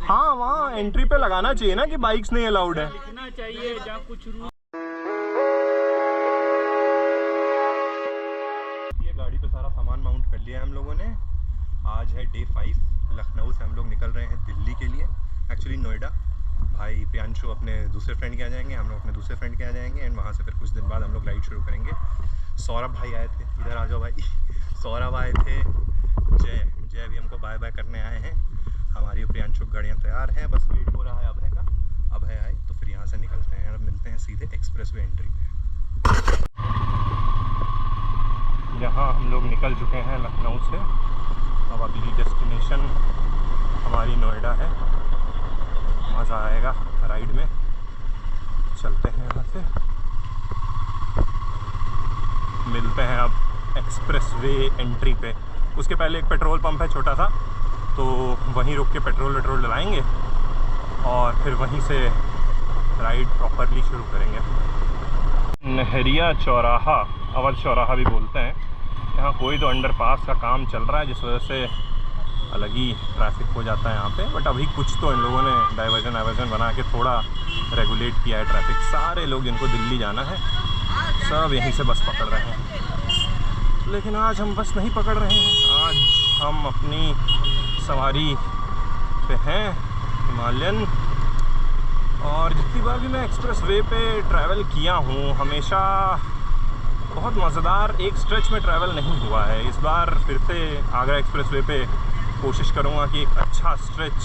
हाँ वहाँ एंट्री पे लगाना चाहिए ना कि बाइक्स नहीं अलाउड है। लिखना चाहिए जहाँ कुछ रूल। ये गाड़ी पे सारा सामान माउंट कर लिया है हम लोगों ने। आज है डे 5। लखनऊ से हम लोग निकल रहे हैं दिल्ली के लिए, एक्चुअली नोएडा। भाई प्रियांशु अपने दूसरे फ्रेंड के आ जाएंगे, हम लोग अपने दूसरे फ्रेंड के आ जाएंगे, एंड वहाँ से फिर कुछ दिन बाद हम लोग राइड शुरू करेंगे। सौरभ भाई आए थे, इधर आ जाओ भाई। सौरभ आए थे, जय भी हमको बाय बाय करने आए हैं। हमारी प्रियांशु गाड़ियाँ तैयार हैं, बस वेट हो रहा है अभय का। अभय आए तो फिर यहाँ से निकलते हैं और मिलते हैं सीधे एक्सप्रेसवे एंट्री पे। यहाँ हम लोग निकल चुके हैं लखनऊ से। अब अगली डेस्टिनेशन हमारी नोएडा है। मज़ा आएगा राइड में, चलते हैं यहाँ से। मिलते हैं अब एक्सप्रेसवे एंट्री पे। उसके पहले एक पेट्रोल पंप है छोटा सा, तो वहीं रुक के पेट्रोल डलाएंगे और फिर वहीं से राइड प्रॉपरली शुरू करेंगे। नहरिया चौराहा, अवध चौराहा भी बोलते हैं। यहाँ कोई तो अंडरपास का काम चल रहा है जिस वजह से अलग ही ट्रैफिक हो जाता है यहाँ पे, बट अभी कुछ तो इन लोगों ने डाइवर्जन बना के थोड़ा रेगुलेट किया है ट्रैफिक। सारे लोग जिनको दिल्ली जाना है सब यहीं से बस पकड़ रहे हैं, लेकिन आज हम बस नहीं पकड़ रहे हैं। आज हम अपनी सवारी पे हैं, हिमालयन। और जितनी बार भी मैं एक्सप्रेस वे पे ट्रैवल किया हूँ हमेशा बहुत मज़ेदार एक स्ट्रेच में ट्रैवल नहीं हुआ है। इस बार फिर से आगरा एक्सप्रेस वे पे कोशिश करूँगा कि एक अच्छा स्ट्रेच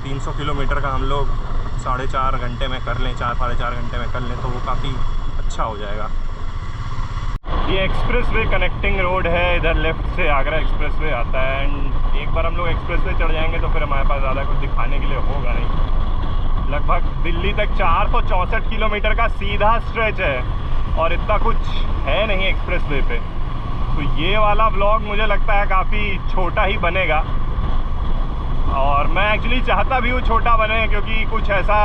300 किलोमीटर का हम लोग 4.5 घंटे में कर लें, 4-4.5 घंटे में कर लें, तो वो काफ़ी अच्छा हो जाएगा। ये एक्सप्रेस वे कनेक्टिंग रोड है, इधर लेफ़्ट से आगरा एक्सप्रेस वे आता है। एंड एक बार हम लोग एक्सप्रेस वे चढ़ जाएंगे तो फिर हमारे पास ज़्यादा कुछ दिखाने के लिए होगा नहीं। लगभग दिल्ली तक 464 किलोमीटर का सीधा स्ट्रेच है और इतना कुछ है नहीं एक्सप्रेस वे पे। तो ये वाला व्लॉग मुझे लगता है काफ़ी छोटा ही बनेगा, और मैं एक्चुअली चाहता भी हूँ छोटा बने, क्योंकि कुछ ऐसा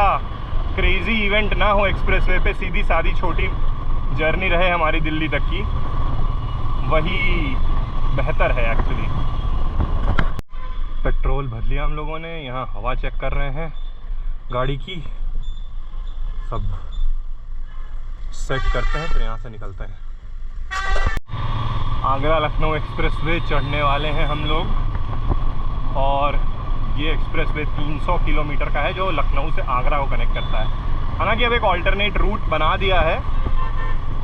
क्रेज़ी इवेंट ना हो एक्सप्रेस वे पे। सीधी सादी छोटी जर्नी रहे हमारी दिल्ली तक की, वही बेहतर है एक्चुअली। पेट्रोल भर लिया हम लोगों ने, यहाँ हवा चेक कर रहे हैं गाड़ी की। सब सेट करते हैं फिर यहाँ से निकलते हैं। आगरा लखनऊ एक्सप्रेसवे चढ़ने वाले हैं हम लोग, और ये एक्सप्रेसवे 300 किलोमीटर का है जो लखनऊ से आगरा को कनेक्ट करता है। हालांकि अब एक ऑल्टरनेट रूट बना दिया है,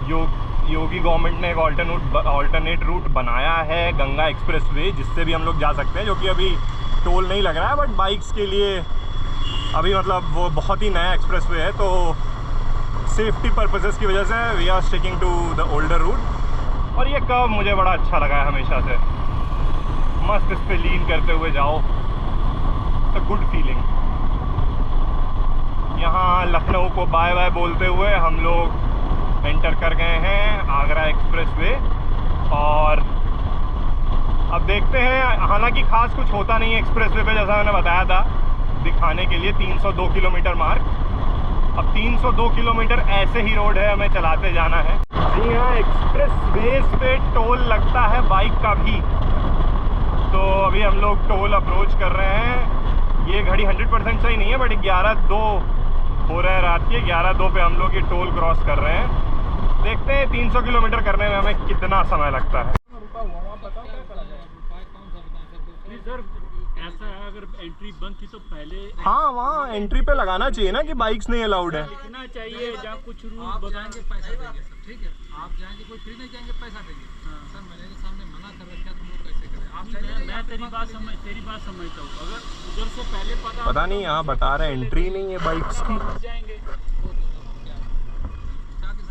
योगी गवर्नमेंट ने एक ऑल्टरनेट रूट बनाया है गंगा एक्सप्रेसवे, जिससे भी हम लोग जा सकते हैं, जो कि अभी टोल नहीं लग रहा है। बट बाइक्स के लिए अभी मतलब वो बहुत ही नया एक्सप्रेसवे है, तो सेफ्टी पर्पसेस की वजह से we are sticking to the older route. और ये कर्व मुझे बड़ा अच्छा लगा है हमेशा से, मस्त इस पे लीन करते हुए जाओ, तो गुड फीलिंग। यहाँ लखनऊ को बाय बाय बोलते हुए हम लोग एंटर कर गए हैं आगरा एक्सप्रेसवे। और अब देखते हैं, हालांकि खास कुछ होता नहीं है एक्सप्रेसवे पे, जैसा मैंने बताया था दिखाने के लिए 302 किलोमीटर मार्क। अब 302 किलोमीटर ऐसे ही रोड है, हमें चलाते जाना है। जी हाँ, एक्सप्रेस वेज पे टोल लगता है बाइक का भी, तो अभी हम लोग टोल अप्रोच कर रहे हैं। ये घड़ी 100% सही नहीं है, बट 11:02 हो रहा है रात के। 11:02 पे हम लोग ये टोल क्रॉस कर रहे हैं। देखते हैं 300 किलोमीटर करने में हमें कितना समय लगता है। ऐसा है, अगर एंट्री बंद थी तो पहले हाँ वहाँ एंट्री पे लगाना चाहिए ना कि बाइक्स नहीं अलाउड है। लिखना चाहिए जहाँ कुछ रूल। आप जाएंगे पैसा देंगे सर, ठीक है? आप जाएंगे, कोई फ्री नहीं जाएंगे, पैसा देंगे। सर मैंने सामने मना कर रखा है, तुम लोग कैसे करें? आप जाइए। मैं तेरी बात समझता हूँ। अगर उधर से पहले पता नहीं, यहाँ बता रहे एंट्री नहीं है बाइक्स की। जाएंगे सर,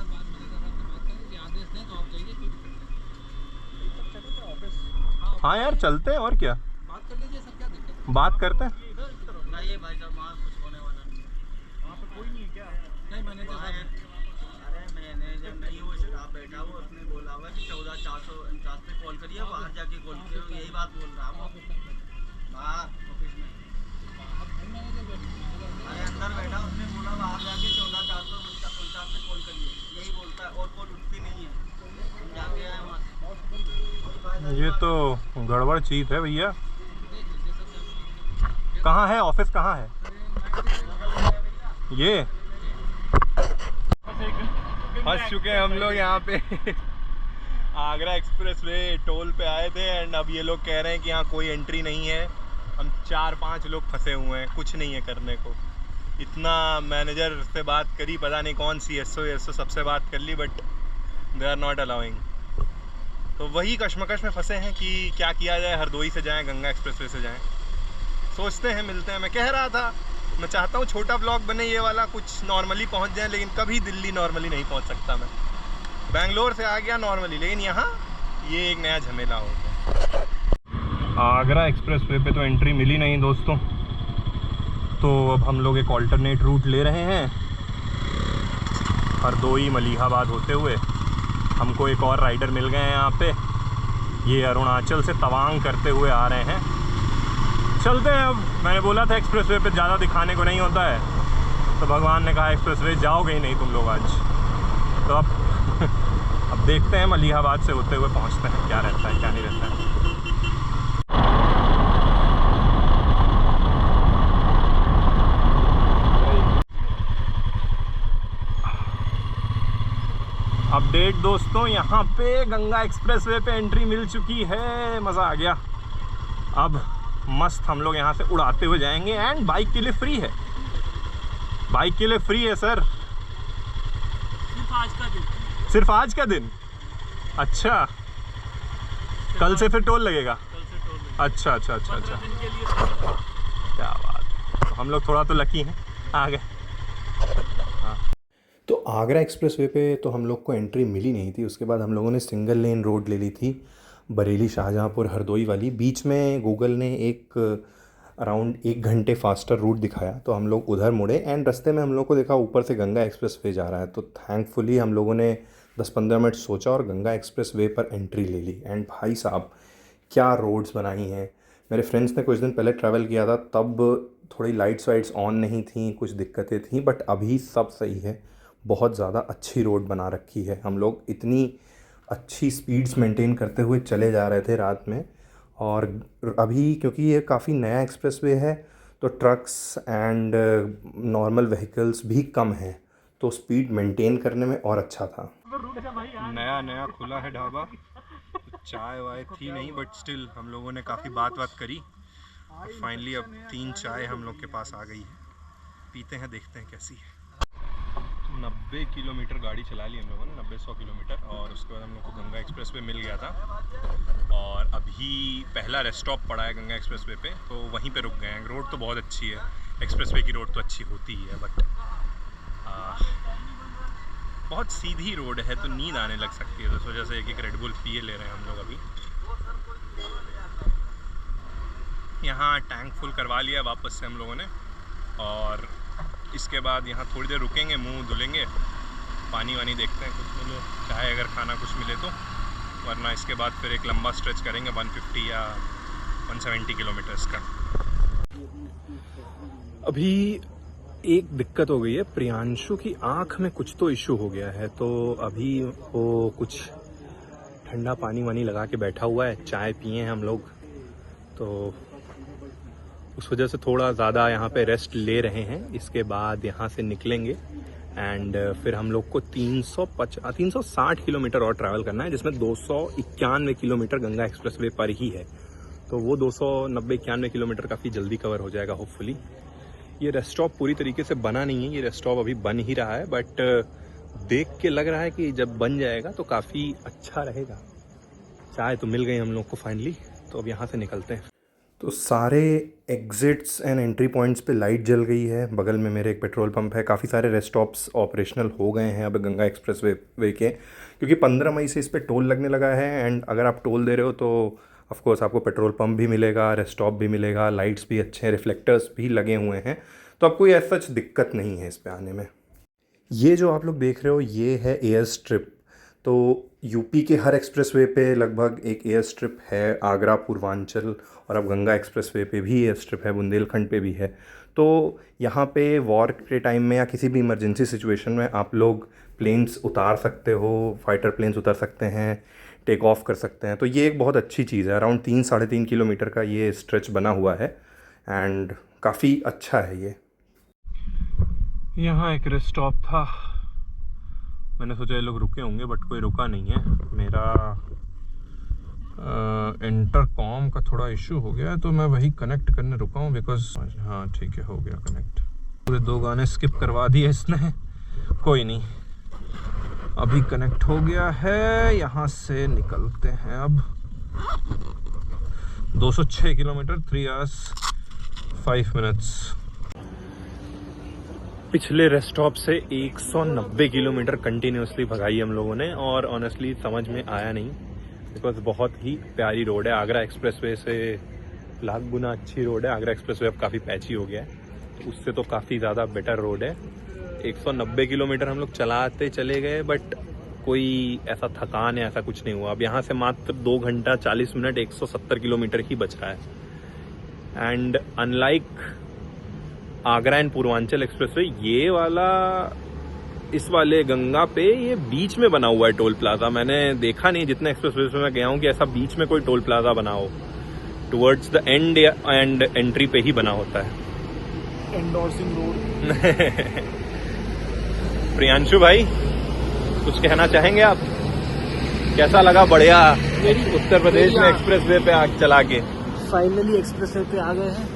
बात करें कि आदेश दें तो आप जाइए। हाँ यार चलते हैं, और क्या बात कर लीजिए सर, क्या दिक्कत? बात करते हैं। नहीं भाई साहब, वहाँ कुछ होने वाला नहीं। वहाँ पे कोई नहीं है क्या? नहीं मैनेजर साहब, अरे मैनेजर नहीं, वो स्टाफ बैठा हुआ, उसने बोला हुआ कि 14449 पे कॉल करिए, बाहर जाके कॉल करिए, यही बात बोल रहा हूँ। बाहर ऑफिस में अरे अंदर बैठा, उसने बोला बाहर जाके 14449 पे कॉल करिए, यही बोलता है, और कॉल उठती नहीं है। जाके आए वहाँ से। ये तो गड़बड़ चीज़ है भैया। कहाँ है ऑफिस, कहाँ है ये? फंस चुके हैं हम लोग यहाँ पे। आगरा एक्सप्रेस वे टोल पे आए थे एंड अब ये लोग कह रहे हैं कि यहाँ कोई एंट्री नहीं है। हम 4-5 लोग फंसे हुए हैं, कुछ नहीं है करने को। इतना मैनेजर से बात करी, पता नहीं कौन सी एसओ सबसे बात कर ली, but they are not allowing. तो वही कश्मकश में फंसे हैं कि क्या किया जाए, हरदोई से जाएं, गंगा एक्सप्रेसवे से जाएं। सोचते हैं, मिलते हैं। मैं कह रहा था, मैं चाहता हूँ छोटा ब्लॉग बने ये वाला, कुछ नॉर्मली पहुँच जाए, लेकिन कभी दिल्ली नॉर्मली नहीं पहुँच सकता मैं। बेंगलोर से आ गया नॉर्मली, लेकिन यहाँ ये एक नया झमेला हो गया। आगरा एक्सप्रेसवे पे तो एंट्री मिली नहीं दोस्तों, तो अब हम लोग एक ऑल्टरनेट रूट ले रहे हैं। हरदोई मलिहाबाद होते हुए हमको एक और राइडर मिल गए हैं यहाँ पे। ये अरुणाचल से तवांग करते हुए आ रहे हैं। चलते हैं अब। मैंने बोला था एक्सप्रेसवे पे ज़्यादा दिखाने को नहीं होता है, तो भगवान ने कहा एक्सप्रेसवे जाओगे ही नहीं तुम लोग आज। तो अब देखते हैं, मलिहाबाद से होते हुए पहुँचते हैं, क्या रहता है क्या नहीं रहता है। अपडेट दोस्तों, यहाँ पे गंगा एक्सप्रेसवे पे एंट्री मिल चुकी है। मज़ा आ गया। अब मस्त हम लोग यहाँ से उड़ाते हुए जाएंगे एंड बाइक के लिए फ्री है। बाइक के लिए फ्री है सर, सिर्फ आज का दिन। सिर्फ आज का दिन? अच्छा, कल से फिर टोल लगेगा? कल से टोल लगेगा। अच्छा अच्छा अच्छा अच्छा, दिन के लिए क्या बात है। तो हम लोग थोड़ा तो लकी हैं, आ गए। तो आगरा एक्सप्रेसवे पे तो हम लोग को एंट्री मिली नहीं थी। उसके बाद हम लोगों ने सिंगल लेन रोड ले ली थी, बरेली शाहजहाँपुर हरदोई वाली। बीच में गूगल ने एक अराउंड 1 घंटे फास्टर रूट दिखाया, तो हम लोग उधर मुड़े एंड रास्ते में हम लोग को देखा ऊपर से गंगा एक्सप्रेसवे जा रहा है। तो थैंकफुली हम लोगों ने 10-15 मिनट सोचा और गंगा एक्सप्रेसवे पर एंट्री ले ली। एंड भाई साहब क्या रोड्स बनाई हैं। मेरे फ्रेंड्स ने कुछ दिन पहले ट्रैवल किया था, तब थोड़ी लाइट्स वाइट्स ऑन नहीं थी, कुछ दिक्कतें थी, बट अभी सब सही है। बहुत ज़्यादा अच्छी रोड बना रखी है। हम लोग इतनी अच्छी स्पीड्स मेंटेन करते हुए चले जा रहे थे रात में, और अभी क्योंकि ये काफ़ी नया एक्सप्रेसवे है तो ट्रक्स एंड नॉर्मल व्हीकल्स भी कम हैं, तो स्पीड मेंटेन करने में और अच्छा था। नया नया खुला है ढाबा, चाय वाय थी नहीं, बट स्टिल हम लोगों ने काफ़ी बात करी। फाइनली अब 3 चाय हम लोग के पास आ गई है, पीते हैं, देखते हैं कैसी है। 90 किलोमीटर गाड़ी चला ली हम लोगों ने, 90-100 किलोमीटर, और उसके बाद हम लोग को गंगा एक्सप्रेसवे मिल गया था। और अभी पहला रेस्ट स्टॉप पड़ा है गंगा एक्सप्रेसवे पे, तो वहीं पे रुक गए हैं। रोड तो बहुत अच्छी है, एक्सप्रेसवे की रोड तो अच्छी होती ही है, बट बहुत सीधी रोड है तो नींद आने लग सकती है, तो इस वजह से एक रेड बुल पिए ले रहे हैं हम लोग अभी। यहाँ टैंक फुल करवा लिया वापस से हम लोगों ने, और इसके बाद यहाँ थोड़ी देर रुकेंगे, मुंह धुलेंगे, पानी वानी देखते हैं कुछ मिले, चाहे अगर खाना कुछ मिले तो, वरना इसके बाद फिर एक लंबा स्ट्रेच करेंगे 150 या 170 किलोमीटर्स का। अभी एक दिक्कत हो गई है, प्रियांशु की आँख में कुछ तो इशू हो गया है, तो अभी वो कुछ ठंडा पानी वानी लगा के बैठा हुआ है। चाय पिए हैं हम लोग, तो उस वजह से थोड़ा ज़्यादा यहाँ पे रेस्ट ले रहे हैं। इसके बाद यहाँ से निकलेंगे एंड फिर हम लोग को 360 किलोमीटर और ट्रैवल करना है, जिसमें 291 किलोमीटर गंगा एक्सप्रेसवे पर ही है। तो वो 290-91 किलोमीटर काफ़ी जल्दी कवर हो जाएगा होपफुली। ये रेस्ट स्टॉप पूरी तरीके से बना नहीं है, ये रेस्ट स्टॉप अभी बन ही रहा है, बट देख के लग रहा है कि जब बन जाएगा तो काफ़ी अच्छा रहेगा। चाय तो मिल गई हम लोग को फाइनली, तो अब यहाँ से निकलते हैं। तो सारे एग्जिट्स एंड एंट्री पॉइंट्स पे लाइट जल गई है। बगल में मेरे एक पेट्रोल पंप है। काफ़ी सारे रेस्ट स्टॉप्स ऑपरेशनल हो गए हैं अब गंगा एक्सप्रेसवे के, क्योंकि 15 मई से इस पे टोल लगने लगा है। एंड अगर आप टोल दे रहे हो तो ऑफ कोर्स आपको पेट्रोल पंप भी मिलेगा, रेस्ट स्टॉप भी मिलेगा, लाइट्स भी अच्छे, रिफ्लेक्टर्स भी लगे हुए हैं, तो आपको कोई ऐसा दिक्कत नहीं है इस पे आने में। ये जो आप लोग देख रहे हो ये है एयर स्ट्रिप। तो यूपी के हर एक्सप्रेसवे पे लगभग एक एयर स्ट्रिप है, आगरा पूर्वांचल, और अब गंगा एक्सप्रेसवे पे भी एयर स्ट्रिप है, बुंदेलखंड पे भी है। तो यहाँ पे वॉर के टाइम में या किसी भी इमरजेंसी सिचुएशन में आप लोग प्लेन्स उतार सकते हो, फाइटर प्लेन्स उतर सकते हैं, टेक ऑफ कर सकते हैं। तो ये एक बहुत अच्छी चीज़ है। अराउंड 3-3.5 किलोमीटर का ये स्ट्रेच बना हुआ है एंड काफ़ी अच्छा है ये। यहाँ एक रेस्ट स्टॉप था, मैंने सोचा ये लोग रुके होंगे बट कोई रुका नहीं है। मेरा इंटरकॉम का थोड़ा इशू हो गया तो मैं वही कनेक्ट करने रुका हूँ बिकॉज हाँ ठीक है हो गया कनेक्ट। पूरे 2 गाने स्किप करवा दिए इसने, कोई नहीं अभी कनेक्ट हो गया है। यहाँ से निकलते हैं अब। 206 किलोमीटर 3 hours 5 minutes। पिछले रेस्ट स्टॉप से 190 किलोमीटर कंटिन्यूसली भगाई हम लोगों ने और ऑनेस्टली समझ में आया नहीं बिकॉज बहुत ही प्यारी रोड है। आगरा एक्सप्रेसवे से लाख गुना अच्छी रोड है। आगरा एक्सप्रेसवे अब काफ़ी पैची हो गया है तो उससे तो काफ़ी ज़्यादा बेटर रोड है। 190 किलोमीटर हम लोग चलाते चले गए बट कोई ऐसा थकान या ऐसा कुछ नहीं हुआ। अब यहाँ से मात्र 2 घंटा 40 मिनट 170 किलोमीटर ही बच रहा है। And unlike Agra and Purvanchal expressway, ये वाला इस वाले गंगा पे ये बीच में बना हुआ है टोल प्लाजा। मैंने देखा नहीं जितने एक्सप्रेसवे में मैं गया हूँ कि ऐसा बीच में कोई टोल प्लाजा बना हो। Towards the end and entry पे ही बना होता है। Endorsing road. प्रियांशु भाई कुछ कहना चाहेंगे आप? कैसा लगा बढ़िया उत्तर प्रदेश में एक्सप्रेसवे पे आग चला के? फाइनली एक्सप्रेसवे पे आ गए हैं।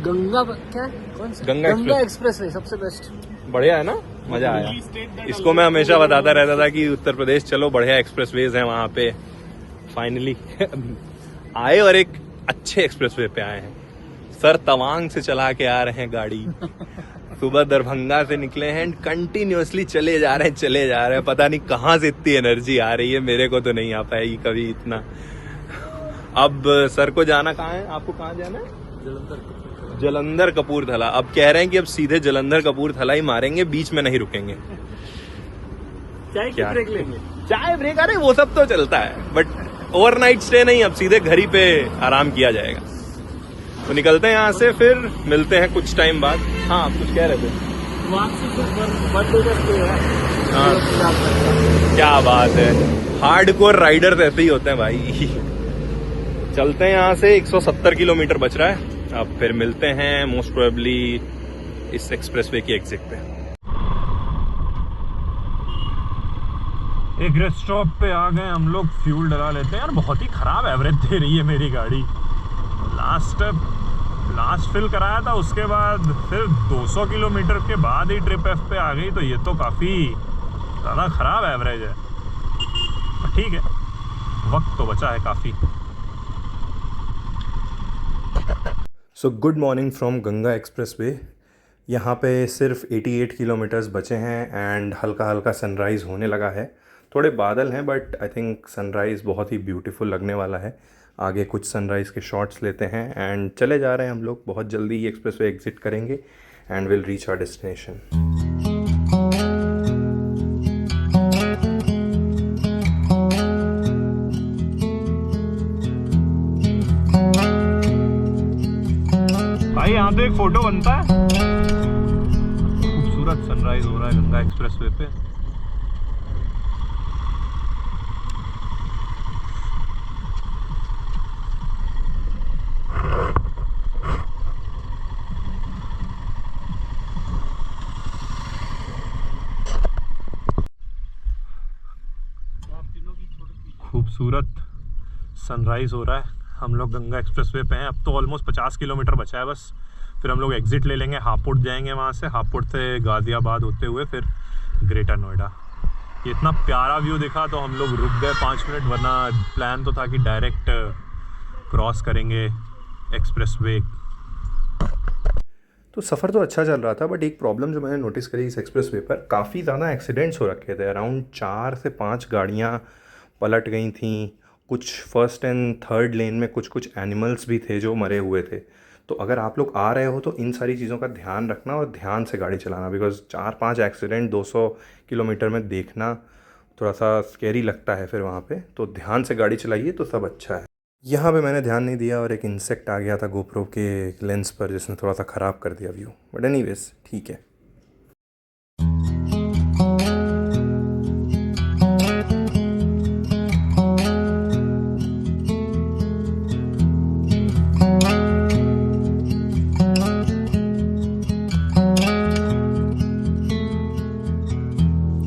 गंगा क्या कौन सा? गंगा एक्सप्रेसवे सबसे बेस्ट। बढ़िया है ना, मजा आया। इसको मैं हमेशा बताता रहता था कि उत्तर प्रदेश चलो बढ़िया एक्सप्रेसवेज हैं वहाँ पे। फाइनली आए और एक अच्छे एक्सप्रेसवे पे आए हैं। सर तवांग से चला के आ रहे हैं गाड़ी। सुबह दरभंगा से निकले हैं एंड कंटिन्यूअसली चले जा रहे हैं। पता नहीं कहाँ से इतनी एनर्जी आ रही है, मेरे को तो नहीं आ पाएगी कभी इतना। अब सर को जाना कहाँ है? आपको कहाँ जाना है? जलंधर कपूरथला। अब कह रहे हैं कि अब सीधे जलंधर कपूरथला ही मारेंगे, बीच में नहीं रुकेंगे। चाय की ब्रेक लेंगे? चाय ब्रेक, अरे वो सब तो चलता है बट ओवरनाइट स्टे नहीं, अब सीधे घर ही पे आराम किया जाएगा। तो निकलते हैं यहाँ से, फिर मिलते हैं कुछ टाइम बाद। हाँ आप कुछ कह रहे थे? वहाँ से बर्थडे का स्टे है। हाँ क्या बात है, हार्डकोर राइडर्स ऐसे ही होते हैं भाई। चलते हैं यहाँ से, 170 किलोमीटर बच रहा है। अब फिर मिलते हैं मोस्ट प्रोबेबली इस एक्सप्रेसवे की एग्जिट पे। एक रेस्ट स्टॉप पे आ गए हम लोग, फ्यूल डला लेते हैं। यार बहुत ही खराब एवरेज दे रही है मेरी गाड़ी। लास्ट फिल कराया था, उसके बाद फिर 200 किलोमीटर के बाद ही ट्रिप एफ पे आ गई, तो ये तो काफ़ी ज़्यादा ख़राब एवरेज है। ठीक है, वक्त तो बचा है काफ़ी। So good morning from Ganga expressway. यहाँ पे सिर्फ 88 किलोमीटर्स बचे हैं एंड हल्का हल्का सनराइज़ होने लगा है। थोड़े बादल हैं बट आई थिंक सनराइज़ बहुत ही ब्यूटीफुल लगने वाला है। आगे कुछ सनराइज़ के शॉट्स लेते हैं एंड चले जा रहे हैं हम लोग। बहुत जल्दी ही एक्सप्रेसवे एग्जिट करेंगे and will reach our destination. भाई यहाँ तो एक फोटो बनता है। खूबसूरत सनराइज हो रहा है गंगा एक्सप्रेसवे पे। खूबसूरत सनराइज हो रहा है। हम लोग गंगा एक्सप्रेसवे पे हैं। अब तो ऑलमोस्ट 50 किलोमीटर बचा है बस। फिर हम लोग एग्जिट ले लेंगे, हापुड़ जाएंगे। वहाँ से हापुड़ से गाज़ियाबाद होते हुए फिर ग्रेटर नोएडा। ये इतना प्यारा व्यू दिखा तो हम लोग रुक गए 5 मिनट, वरना प्लान तो था कि डायरेक्ट क्रॉस करेंगे एक्सप्रेसवे। तो सफ़र तो अच्छा चल रहा था बट एक प्रॉब्लम जो मैंने नोटिस करी इस एक्सप्रेसवे पर, काफ़ी ज़्यादा एक्सीडेंट्स हो रखे थे। अराउंड 4 से 5 गाड़ियाँ पलट गई थीं। कुछ फर्स्ट एंड थर्ड लेन में कुछ एनिमल्स भी थे जो मरे हुए थे। तो अगर आप लोग आ रहे हो तो इन सारी चीज़ों का ध्यान रखना और ध्यान से गाड़ी चलाना, बिकॉज़ 4-5 एक्सीडेंट 200 किलोमीटर में देखना थोड़ा सा स्कैरी लगता है फिर वहाँ पे। तो ध्यान से गाड़ी चलाइए तो सब अच्छा है। यहाँ पे मैंने ध्यान नहीं दिया और एक इंसेक्ट आ गया था गोप्रो के लेंस पर, जिसने थोड़ा सा ख़राब कर दिया व्यू। बट एनीवेज ठीक है।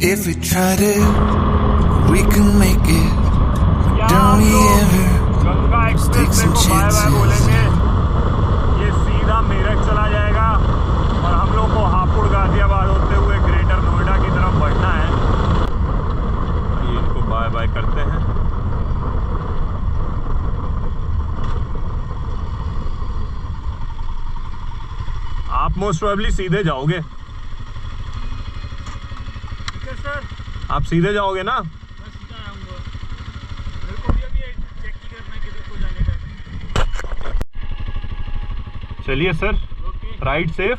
If we tried it, we can make it. Don't we ever Ganga express way को बाय बाय बोलेंगे। ये सीधा मेरठ चला जाएगा और हम लोग को हापुड़ गाजियाबाद होते हुए ग्रेटर नोएडा की तरफ बढ़ना है। ये इनको बाय बाय करते हैं। आप मोस्ट प्रोबेबली सीधे जाओगे। ठीक है सर, आप सीधे जाओगे ना? मैं सीधा आऊँगा। मेरे को भी अभी चेक ही करना है किधर को जाने का। चलिए sir, okay, ride safe.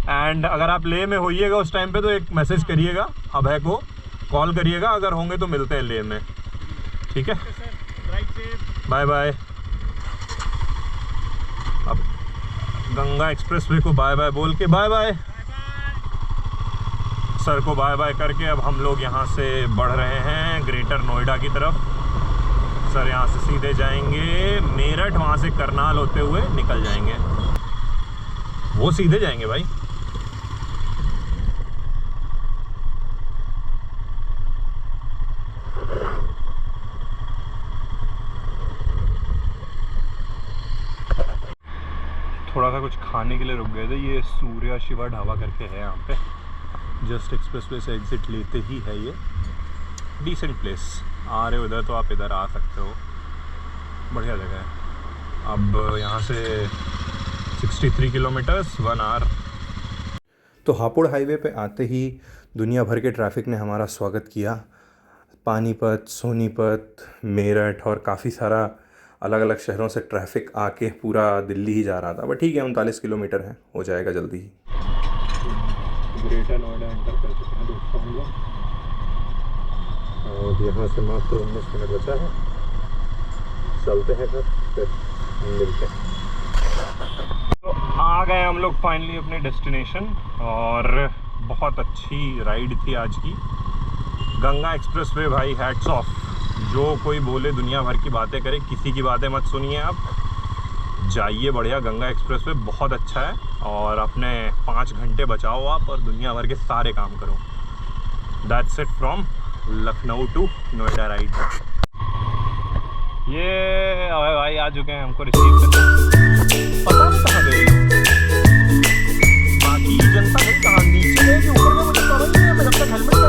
And अगर आप लेह में होइएगा उस टाइम पे तो एक मैसेज करिएगा, अभय को कॉल करिएगा, अगर होंगे तो मिलते हैं लेह में। ठीक है, सर राइट से बाय बाय। अब गंगा एक्सप्रेसवे को बाय बाय बोल के बाय बाय। सर को बाय बाय करके अब हम लोग यहाँ से बढ़ रहे हैं ग्रेटर नोएडा की तरफ। सर यहाँ से सीधे जाएंगे मेरठ, वहाँ से करनाल होते हुए निकल जाएंगे। वो सीधे जाएंगे भाई। थोड़ा सा कुछ खाने के लिए रुक गए थे। ये सूर्या शिवा ढाबा करके है यहाँ पे, जस्ट एक्सप्रेसवे से एग्ज़िट लेते ही है ये। Decent place. आ रहे हो इधर तो आप इधर आ सकते हो, बढ़िया जगह है। अब यहाँ से 63 किलोमीटर्स 1 आवर। तो हापुड़ हाईवे पे आते ही दुनिया भर के ट्रैफिक ने हमारा स्वागत किया। पानीपत, सोनीपत, मेरठ और काफ़ी सारा अलग अलग शहरों से ट्रैफिक आके पूरा दिल्ली ही जा रहा था। बट ठीक है, 39 किलोमीटर है, हो जाएगा जल्दी ही। ग्रेटर नोएडा एंटर कर चुके हैं दोस्तों हम लोग, और यहाँ से मात्र 19 मिनट बचा है। चलते हैं फिर मिलते हैं। तो आ गए हम लोग फाइनली अपने डेस्टिनेशन, और बहुत अच्छी राइड थी आज की। गंगा एक्सप्रेसवे भाई, हैट्स ऑफ। जो कोई बोले दुनिया भर की बातें करे, किसी की बातें मत सुनिए, आप जाइए बढ़िया। गंगा एक्सप्रेसवे बहुत अच्छा है, और अपने 5 घंटे बचाओ आप और दुनिया भर के सारे काम करो। That's it from Lucknow to Noida ride. ये अभय भाई आ चुके हैं हमको रिसीव करने। पता नहीं कहाँ गए बाकी जनता, नहीं कहाँ नीचे गए कि ऊपर गए, मुझे समझ नहीं आया। मैं जब तक हेलमेट